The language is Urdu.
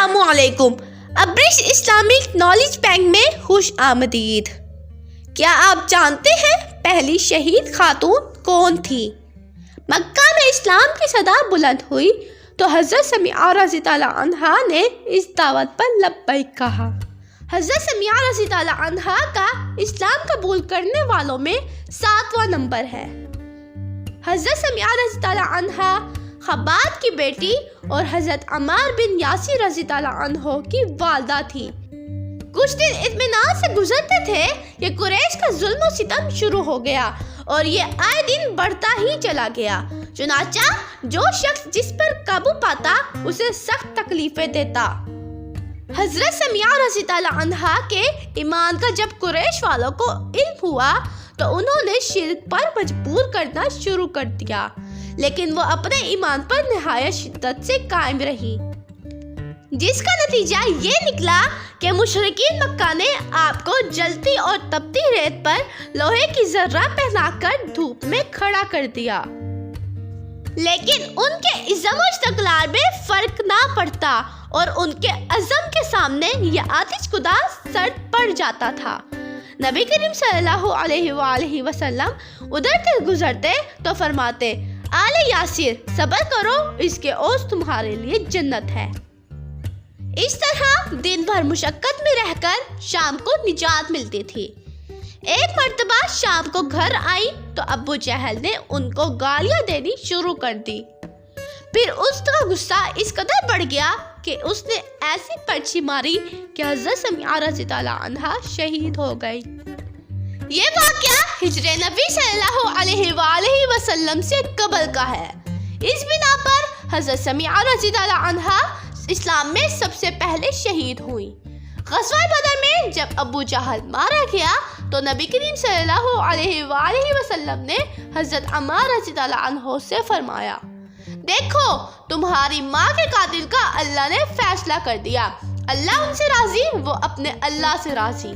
السلام علیکم۔ ابرش اسلامک نالج بینک میں خوش آمدید۔ کیا آپ جانتے ہیں پہلی شہید خاتون کون تھی؟ مکہ میں اسلام کی صدا بلند ہوئی تو حضرت سمیعہ رضی اللہ عنہا نے اس دعوت پر لبیک کہا۔ حضرت سمیعہ رضی اللہ عنہا کا اسلام قبول کرنے والوں میں 7واں نمبر ہے۔ حضرت سمیعہ رضی اللہ عنہا خباب کی بیٹی اور حضرت عمار بن یاسر رضی اللہ عنہ کی والدہ تھی۔ کچھ دن اطمینان سے گزرتے تھے کہ قریش کا ظلم و ستم شروع ہو گیا اور یہ آئے دن بڑھتا ہی چلا گیا۔ چنانچہ جو شخص جس پر قابو پاتا اسے سخت تکلیفیں دیتا۔ حضرت سمیعہ رضی اللہ عنہا کے ایمان کا جب قریش والوں کو علم ہوا تو انہوں نے شرک پر مجبور کرنا شروع کر دیا، لیکن وہ اپنے ایمان پر نہایت شدت سے قائم رہی، جس کا نتیجہ یہ نکلا کہ مشرکین مکہ نے آپ کو جلتی اور تپتی ریت پر لوہے کی ذرہ پہنا کر دھوپ میں کھڑا کر دیا، لیکن ان کے عزم و استقلال میں فرق نہ پڑتا اور ان کے عزم کے سامنے یہ آتش کدا سرد پڑ جاتا تھا۔ نبی کریم صلی اللہ علیہ وآلہ وسلم ادھر سے گزرتے تو فرماتے، آل یاسر صبر کرو، اس کے عوض تمہارے لیے جنت ہے۔ اس طرح دن بھر مشقت میں رہ کر شام کو نجات ملتی تھی۔ ایک مرتبہ شام کو گھر آئی تو ابو جہل نے ان کو گالیاں دینی شروع کر دی۔ پھر اس کا غصہ اس قدر بڑھ گیا کہ اس نے ایسی پرچی ماری کہ حضرت سمیعہ رضی اللہ عنہا شہید ہو گئی۔ یہ واقعہ ہجرِ نبی صلی اللہ علیہ وآلہ وسلم سے قبل کا ہے۔ اس بنا پر حضرت سمیعہ رضی اللہ عنہا اسلام میں سب سے پہلے شہید ہوئی۔ غزوہ بدر میں جب ابو جہل مارا گیا تو نبی کریم صلی اللہ علیہ وآلہ وسلم نے حضرت عمار رضی اللہ عنہ سے فرمایا، دیکھو تمہاری ماں کے قاتل کا اللہ نے فیصلہ کر دیا، اللہ ان سے راضی، وہ اپنے اللہ سے راضی۔